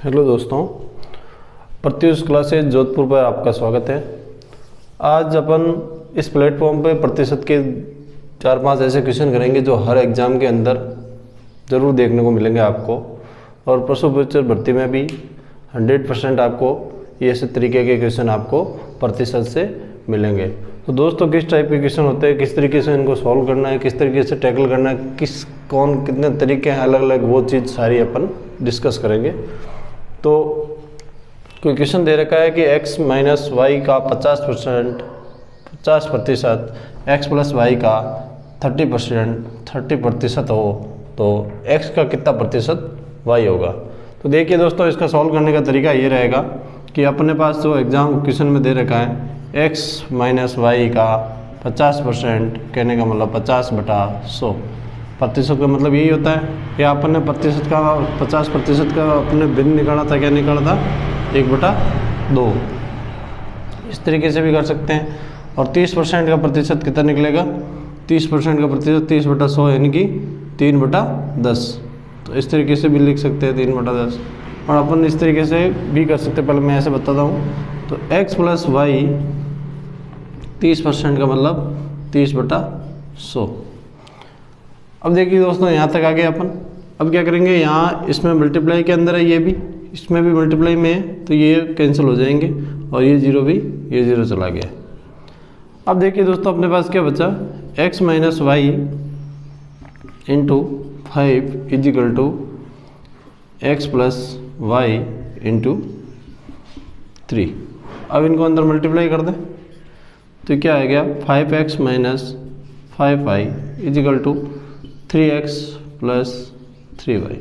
Hello दोस्तों, Pratyush classes Jodhpur पर आपका स्वागत है। आज अपन इस प्लेटफॉर्म पर प्रतिशत के 4-5 ऐसे क्वेश्चन करेंगे जो हर एग्ज़ाम के अंदर ज़रूर देखने को मिलेंगे आपको, और पशु टीचर भर्ती में भी 100% आपको ये ऐसे तरीके के क्वेश्चन आपको प्रतिशत से मिलेंगे। तो दोस्तों, किस टाइप के क्वेश्चन होते हैं, किस तरीके से इनको सॉल्व करना है, किस तरीके से टैकल करना है, कितने तरीके हैं अलग अलग, वो चीज़ सारी अपन डिस्कस करेंगे। तो कोई क्वेश्चन दे रखा है कि x माइनस वाई का 50% x प्लस वाई का 30% हो तो x का कितना प्रतिशत y होगा। तो देखिए दोस्तों, इसका सॉल्व करने का तरीका ये रहेगा कि अपने पास जो एग्ज़ाम क्वेश्चन में दे रखा है x माइनस वाई का 50%, कहने का मतलब 50/100। प्रतिशत का मतलब यही होता है कि अपन ने प्रतिशत का 50% का अपने भिन्न निकाला था। क्या निकाला था? 1/2। इस तरीके से भी कर सकते हैं। और 30% का प्रतिशत कितना निकलेगा? 30% का प्रतिशत 30/100 यानी कि 3/10। तो इस तरीके से भी लिख सकते हैं 3/10। और अपन इस तरीके से भी कर सकते हैं। पहले मैं ऐसे बताता हूँ। तो x प्लस वाई 30% का मतलब 30/100। अब देखिए दोस्तों, यहाँ तक आ गए अपन। अब क्या करेंगे, यहाँ इसमें मल्टीप्लाई के अंदर है, ये भी इसमें भी मल्टीप्लाई में है, तो ये कैंसिल हो जाएंगे और ये जीरो भी, ये जीरो चला गया। अब देखिए दोस्तों, अपने पास क्या बचा? x minus y into 5 is equal to x plus y into 3। अब इनको अंदर मल्टीप्लाई कर दें तो क्या आ गया? 5x minus 5y is equal to 3x plus 3y।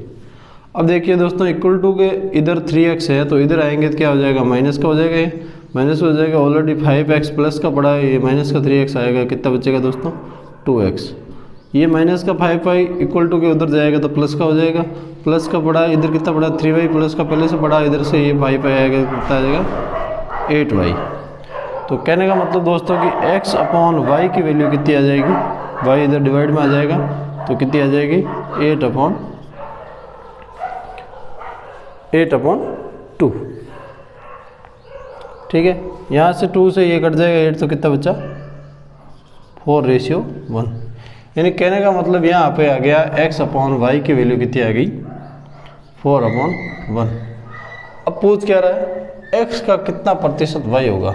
अब देखिए दोस्तों, इक्वल टू के इधर 3x है तो इधर आएंगे तो क्या हो जाएगा? माइनस का हो जाएगा, ये माइनस हो जाएगा। ऑलरेडी 5x प्लस का पड़ा है, ये माइनस का 3x आएगा। कितना बचेगा दोस्तों? 2x। ये माइनस का 5y इक्वल टू के उधर जाएगा तो प्लस का हो जाएगा। प्लस का पड़ा है, इधर कितना पड़ा? 3y प्लस का पहले से पड़ा, इधर से ये 5y आएगा, कितना आ जाएगा? 8y। तो कहने का मतलब दोस्तों कि x अपॉन वाई की वैल्यू कितनी आ जाएगी? y इधर डिवाइड में आ जाएगा तो कितनी आ जाएगी? 8/2। ठीक है, यहाँ से 2 से ये कट जाएगा 8, तो कितना बचा? 4:1। यानी कहने का मतलब यहाँ पे आ गया x अपॉन वाई की वैल्यू कितनी आ गई? 4/1। अब पूछ क्या रहा है? x का कितना प्रतिशत y होगा।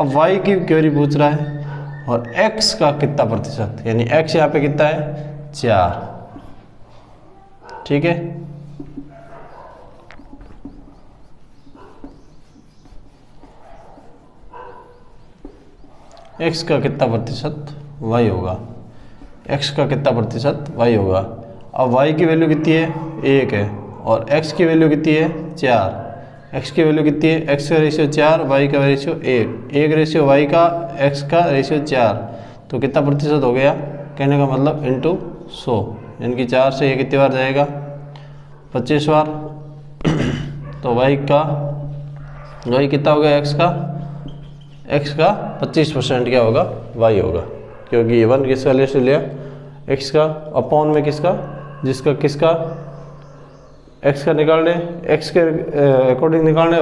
अब y की क्वेरी पूछ रहा है और x का कितना प्रतिशत, यानी x यहाँ पे कितना है? 4। ठीक है, x का कितना प्रतिशत y होगा, x का कितना प्रतिशत y होगा। अब y की वैल्यू कितनी है? 1 है, और x की वैल्यू कितनी है? 4। x की वैल्यू कितनी है? x का रेशियो 4, y का रेशियो 1 रेशियो y का, x का रेशियो 4, तो कितना प्रतिशत हो गया? कहने का मतलब इंटू 100, यानी कि 4 से ये कितनी बार जाएगा? 25 बार। तो y कितना हो गया? x का 25% क्या होगा? y होगा, क्योंकि ये 1 किसका रेशियो लिया? x का, अपॉन में किसका? जिसका किसका? x का निकालने, x के अकॉर्डिंग निकालने,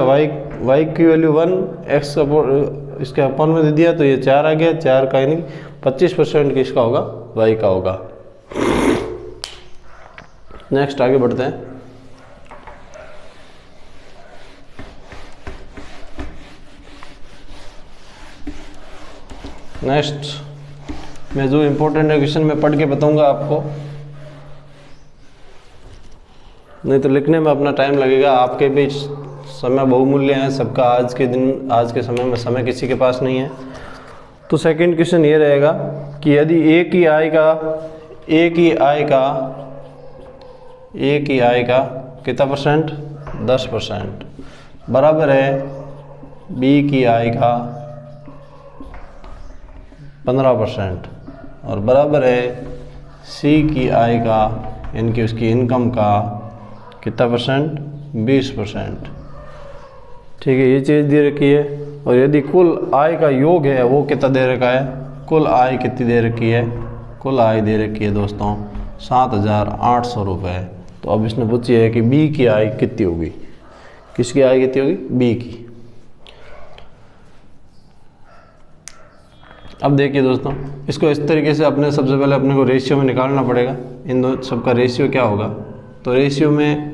y की वैल्यू 1, x इसके अपॉन में दे दिया तो ये 4 आ गया। 4 का यानी 25% किसका होगा? y का होगा। नेक्स्ट आगे बढ़ते हैं। नेक्स्ट मैं जो इम्पोर्टेंट क्वेश्चन में पढ़ के बताऊंगा आपको, नहीं तो लिखने में अपना टाइम लगेगा। आपके भी समय बहुमूल्य है, सबका आज के दिन, आज के समय में समय किसी के पास नहीं है। तो सेकंड क्वेश्चन ये रहेगा कि यदि एक ही आय का कितना परसेंट? 10% बराबर है बी की आय का 15% और बराबर है सी की आय का, यानी कि उसकी इनकम का कितना परसेंट? 20%। ठीक है, ये चीज़ दे रखी है। और यदि कुल आय का योग है वो कितना दे रखा है? कुल आय कितनी दे रखी है? कुल आय दे रखी है दोस्तों 7,800 रुपये। तो अब इसने पूछी है कि बी की आय कितनी होगी। किसकी आई कितनी होगी, बी की। अब देखिए दोस्तों, इसको इस तरीके से अपने सबसे पहले अपने को रेशियो में निकालना पड़ेगा। इन दो सबका रेशियो क्या होगा, तो रेशियो में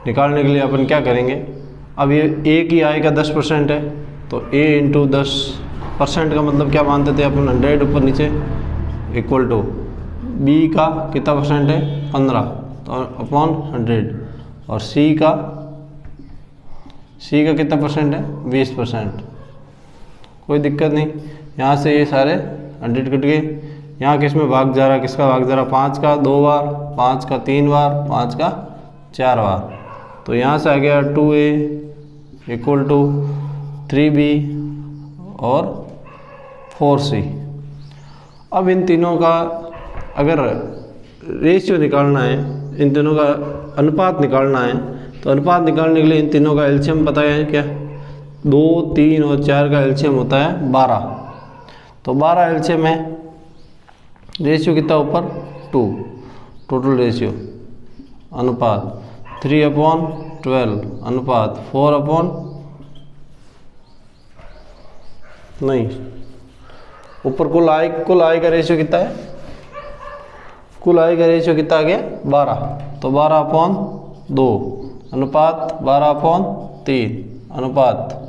निकालने के लिए अपन क्या करेंगे, अब ये ए की आई का 10% है, तो ए इंटू 10% का मतलब क्या मानते थे अपन, 100 ऊपर नीचे इक्वल टू बी का कितना परसेंट है, 15, तो अपॉन 100, और सी का कितना परसेंट है, 20%। कोई दिक्कत नहीं, यहाँ से ये सारे 100 कट गए। यहाँ किस में भाग जा रहा, किसका भाग जा रहा, 5 का 2 बार, 5 का 3 बार, 5 का 4 बार, तो यहाँ से आ गया 2a इक्वल टू 3b और 4c। अब इन तीनों का अगर रेशियो निकालना है, इन तीनों का अनुपात निकालना है, तो अनुपात निकालने के लिए इन तीनों का एलसीएम पता है क्या, 2, 3 और 4 का एलसीएम होता है 12, तो 12 एलसीएम है। रेशियो कितना ऊपर 2, टोटल रेशियो अनुपात 3/12 अनुपात 4 नहीं, ऊपर कुल आई का रेशियो कितना है, कुल आई का रेशियो कितना आ गया 12, तो 12/2 अनुपात 12/3 अनुपात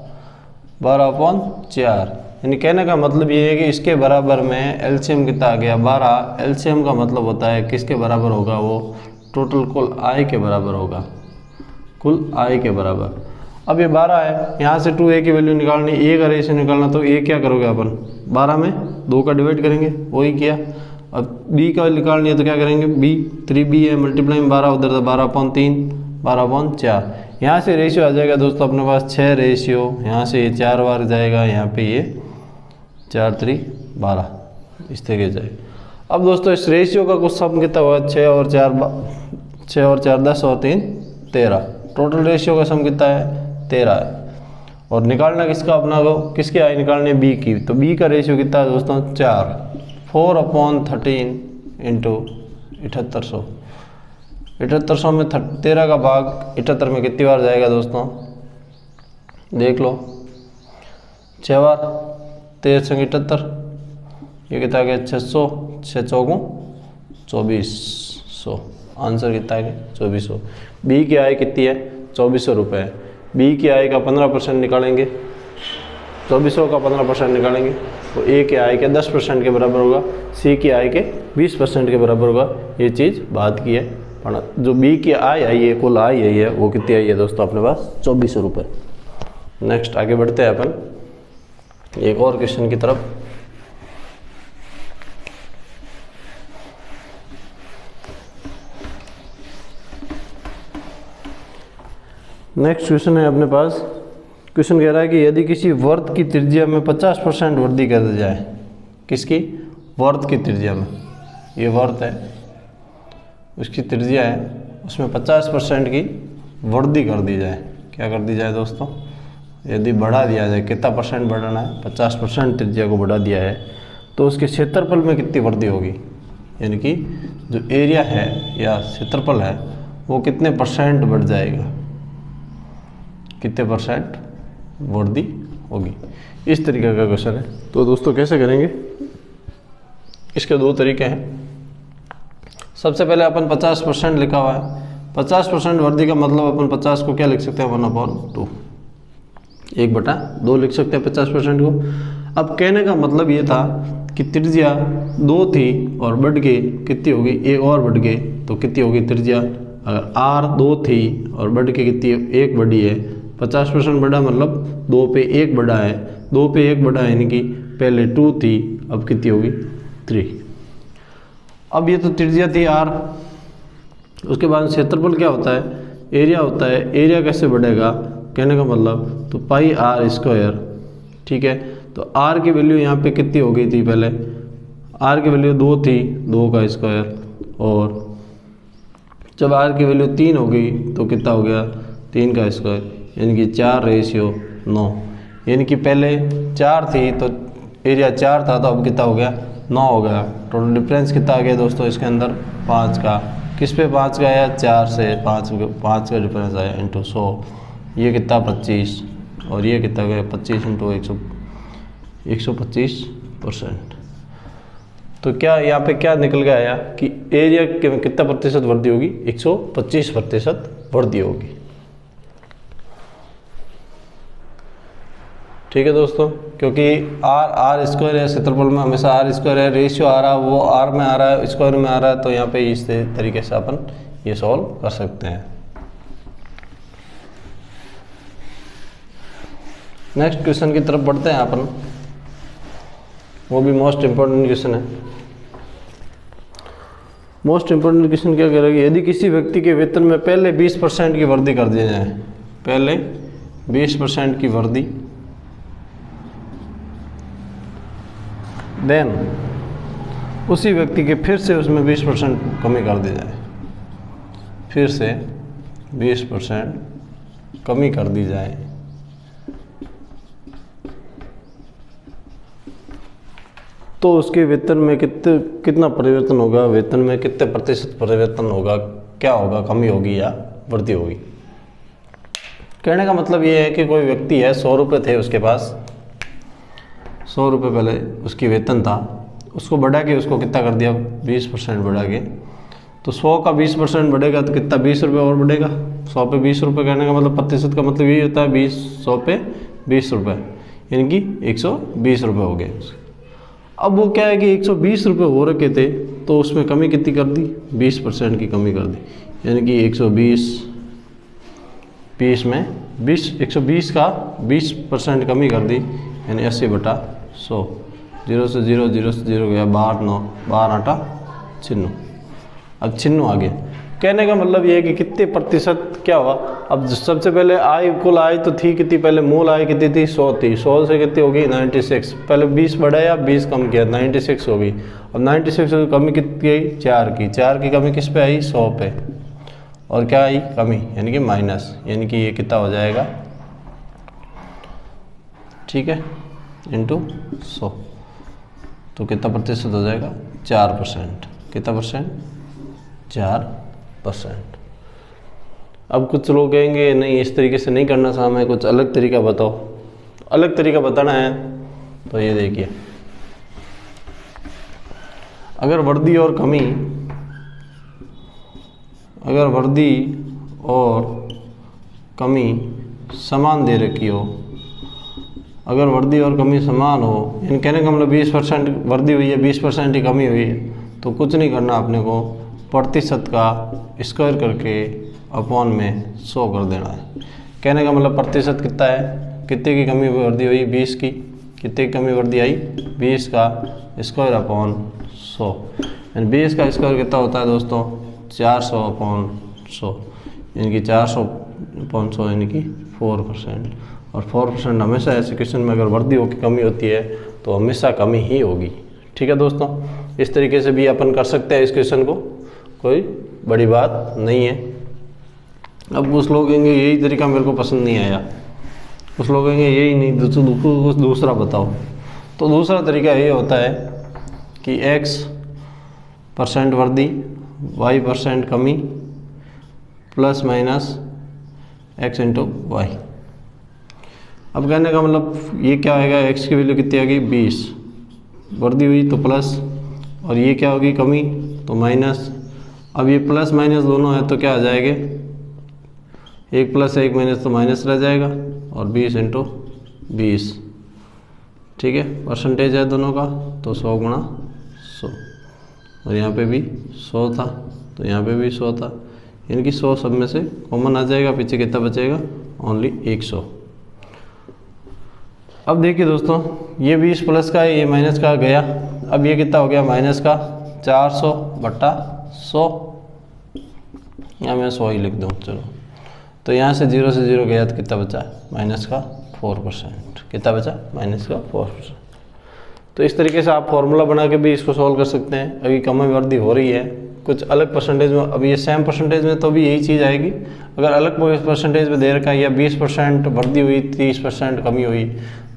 12/4। यानी कहने का मतलब ये है कि इसके बराबर में एलसीएम कितना आ गया 12। एलसीएम का मतलब होता है किसके बराबर होगा, वो टोटल कुल आई के बराबर होगा, कुल आई के बराबर। अब ये 12 है, यहाँ से 2a की वैल्यू निकालनी, a का रेशियो निकालना, तो a क्या करोगे अपन, 12 में 2 का डिवाइड करेंगे, वही किया। अब b का निकालनी है तो क्या करेंगे, b 3b है मल्टीप्लाई में 12, उधर तो 12/3 12/4। यहाँ से रेशियो आ जाएगा दोस्तों अपने पास 6 रेशियो, यहाँ से ये 4 बार जाएगा, यहाँ पे ये 4 3 12, इस तरीके जाएगा। अब दोस्तों इस रेशियो का कुछ सम कितना हुआ, 6 और 4 10 और 3 13, टोटल रेशियो का सम कितना है 13 है। और निकालना किसका अपना को, किसकी आई निकालनी है, बी की, तो बी का रेशियो कितना है दोस्तों 4, 4/13 इंटू 7800। 7800 में 13 का भाग 78 में कितनी बार जाएगा दोस्तों, देख लो, 6 बार, 13 संग 78, ये कितना आ गया 600, 6 चौगुं 2400, आंसर कितना है 2400। बी की आई कितनी है 2400 रुपये। बी की आई का 15% निकालेंगे, 2400 का 15% निकालेंगे, तो ए के आई के 10% के बराबर होगा, सी की आई के 20% के बराबर होगा। ये चीज़ बात की है, जो बी की आई आई है, कुल आई आई है, वो कितनी आई है दोस्तों अपने पास 2400 रुपये। नेक्स्ट आगे बढ़ते हैं अपन एक और क्वेश्चन की तरफ। नेक्स्ट क्वेश्चन है अपने पास, क्वेश्चन कह रहा है कि यदि किसी वर्त की त्रिज्या में 50% वृद्धि कर दी जाए, किसकी, वर्त की त्रिज्या में, ये वर्त है, उसकी त्रिज्या है, उसमें 50% की वृद्धि कर दी जाए, क्या कर दी जाए दोस्तों, यदि बढ़ा दिया जाए, कितना परसेंट बढ़ाना है, 50% त्रिज्या को बढ़ा दिया है, तो उसके क्षेत्रफल में कितनी वृद्धि होगी, यानी कि जो एरिया है या क्षेत्रफल है वो कितने परसेंट बढ़ जाएगा, कितने परसेंट वृद्धि होगी। इस तरीके का क्वेश्चन है। तो दोस्तों कैसे करेंगे, इसके दो तरीके हैं। सबसे पहले अपन 50% लिखा हुआ है, 50% वृद्धि का मतलब अपन 50 को क्या लिख सकते हैं 1/2, 1/2 लिख सकते हैं 50% को। अब कहने का मतलब ये था कि त्रिज्या 2 थी और बढ़ के कितनी होगी, एक और बढ़ के, तो कितनी होगी त्रिज्या, अगर r 2 थी और बढ़ के कितनी 1 बढ़ी है, 50% बढ़ा मतलब 2 पे 1 बढ़ा है, 2 पे 1 बढ़ा है, यानी कि पहले 2 थी, अब कितनी होगी 3। अब ये तो त्रिज्या थी r, उसके बाद क्षेत्रफल क्या होता है, एरिया होता है। एरिया कैसे बढ़ेगा, कहने का मतलब तो πr², ठीक है। तो r की वैल्यू यहाँ पे कितनी हो गई थी, पहले r की वैल्यू 2 थी, 2 का स्क्वायर, और जब r की वैल्यू 3 हो गई तो कितना हो गया 3 का स्क्वायर, यानी कि 4:9। यानी कि पहले 4 थी तो एरिया 4 था, तो अब कितना हो गया 9 हो गया। टोटल डिफरेंस कितना आ गया दोस्तों इसके अंदर 5 का, किस पे 5 का आया, 4 से 5 का डिफरेंस आया इंटू 100, ये कितना 25 और ये कितना गया 25 इंटू 125%। तो क्या यहाँ पे क्या निकल के आया कि एरिया कितना प्रतिशत वृद्धि होगी, 125% वृद्धि होगी। ठीक है दोस्तों, क्योंकि आर स्क्वायर है, क्षेत्रफल में हमेशा आर स्क्वायर है, रेशियो आ रहा है वो आर में आ रहा है, स्क्वायर में आ रहा है, तो यहाँ पे इस तरीके से अपन ये सॉल्व कर सकते हैं। नेक्स्ट क्वेश्चन की तरफ बढ़ते हैं अपन, वो भी मोस्ट इम्पोर्टेंट क्वेश्चन है। मोस्ट इम्पोर्टेंट क्वेश्चन क्या करेगा, यदि किसी व्यक्ति के वेतन में पहले 20% की वृद्धि कर दी जाए, पहले 20% की वृद्धि, देन उसी व्यक्ति के फिर से उसमें 20% कमी कर दी जाए, फिर से 20% कमी कर दी जाए, तो उसके वेतन में कितना परिवर्तन होगा, वेतन में कितने प्रतिशत परिवर्तन होगा, क्या होगा, कमी होगी या वृद्धि होगी। कहने का मतलब ये है कि कोई व्यक्ति है, 100 रुपये थे उसके पास, 100 रुपये पहले उसकी वेतन था, उसको बढ़ा के उसको कितना कर दिया 20% बढ़ा के, तो 100 का 20% बढ़ेगा तो कितना 20 रुपये और बढ़ेगा। 100 पे 20 रुपये कहने का मतलब प्रतिशत का मतलब यही होता है 100 पे 20 रुपये, यानी कि 120 रुपये हो गए। अब वो क्या है कि 120 रुपये हो रखे थे, तो उसमें कमी कितनी कर दी, 20% की कमी कर दी, यानी कि 120 में 120 का 20% कमी कर दी, यानी 80/100। 0 से 0 गया, 12 आटा छिन्नू। अब छिन्नू आ गया, कहने का मतलब ये है कि कितने प्रतिशत क्या हुआ। अब सबसे पहले आय, कुल आय तो थी कितनी, पहले मूल आय कितनी थी 100 थी, 100 से कितनी हो गई 96, पहले 20 बढ़ाया 20 कम किया 96 हो गई। अब 96 से कमी कितनी गई 4 की कमी किस पे आई 100 पे, और क्या आई कमी, यानी कि माइनस, यानी कि ये कितना हो जाएगा, ठीक है, इंटू 100, तो कितना प्रतिशत हो जाएगा 4%। कितना परसेंट, 4%। अब कुछ लोग कहेंगे नहीं इस तरीके से नहीं करना था, हमें कुछ अलग तरीका बताओ। अलग तरीका बताना है तो ये देखिए, अगर वृद्धि और कमी, अगर वृद्धि और कमी समान दे रखी हो, अगर वृद्धि और कमी समान हो, इन कहने का मतलब 20% वृद्धि हुई है 20% ही कमी हुई है, तो कुछ नहीं करना अपने को, प्रतिशत का स्क्वायर करके अपॉन में 100 कर देना है। कहने का मतलब प्रतिशत कितना है, कितने की कमी वृद्धि हुई 20 की, कितने की कमी वृद्धि आई 20 का स्क्वायर अपॉन 100, यानी 20 का स्क्वायर कितना होता है दोस्तों 400/100, यानी कि 400/100 यानी कि 4%। और 4% हमेशा ऐसे क्वेश्चन में अगर वृद्धि हो की कमी होती है तो हमेशा कमी ही होगी। ठीक है दोस्तों, इस तरीके से भी अपन कर सकते हैं इस क्वेश्चन को, कोई बड़ी बात नहीं है। अब कुछ लोग कहेंगे यही तरीका मेरे को पसंद नहीं आया, कुछ लोग कहेंगे यही नहीं, दूसरा बताओ। तो दूसरा तरीका ये होता है कि x% वृद्धि, y% कमी, plus minus x into y. अब कहने का मतलब ये क्या आएगा, x की वैल्यू कितनी आ गई 20, वृद्धि हुई तो प्लस, और ये क्या होगी कमी तो माइनस। अब ये प्लस माइनस दोनों है तो क्या आ जाएंगे, 1 + 1 माइनस तो माइनस रह जाएगा, और 20 इंटू 20, ठीक है, परसेंटेज है दोनों का, तो 100 × 100, और यहाँ पे भी 100 था तो यहाँ पे भी 100 था, यानी कि 100 सब में से कॉमन आ जाएगा, पीछे कितना बचेगा ओनली 100। अब देखिए दोस्तों, ये 20 प्लस का है, ये माइनस का गया, अब ये कितना हो गया माइनस का 400/100, यहाँ मैं 100 ही लिख दूँ चलो। तो यहाँ से 0 से 0 गया तो कितना बचा माइनस का 4%, कितना बचा माइनस का 4%। तो इस तरीके से आप फॉर्मूला बना के भी इसको सॉल्व कर सकते हैं। अभी कमी वृद्धि हो रही है कुछ अलग परसेंटेज में, अब ये सेम परसेंटेज में तो भी यही चीज़ आएगी। अगर अलग परसेंटेज में दे रखा है या 20% वृद्धि हुई 30% कमी हुई,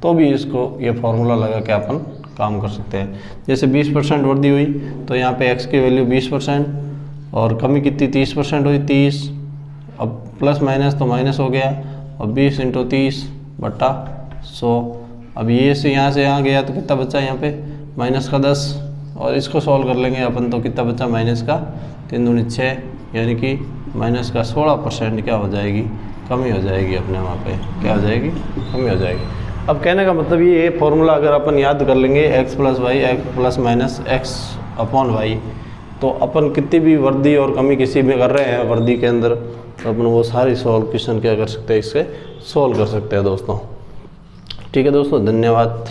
तो भी इसको ये फार्मूला लगा के अपन काम कर सकते हैं। जैसे 20% वृद्धि हुई तो यहाँ पे x की वैल्यू 20% और कमी कितनी 30% हुई 30, अब प्लस माइनस तो माइनस हो गया, और 20 × 30/100। अब ये से यहाँ गया तो कितना बचा यहाँ पे -10, और इसको सॉल्व कर लेंगे अपन तो कितना बचा -3 दूनी 6, यानी कि -16% क्या हो जाएगी, कमी हो जाएगी अपने वहाँ पे, क्या हो जाएगी, कमी हो जाएगी। अब कहने का मतलब ये फॉर्मूला अगर अपन याद कर लेंगे x + y x ± तो अपन कितनी भी वृद्धि और कमी किसी में कर रहे हैं वृद्धि के अंदर, तो अपन वो सारी क्वेश्चन क्या कर सकते हैं, इससे सॉल्व कर सकते हैं दोस्तों। ठीक है दोस्तों, धन्यवाद।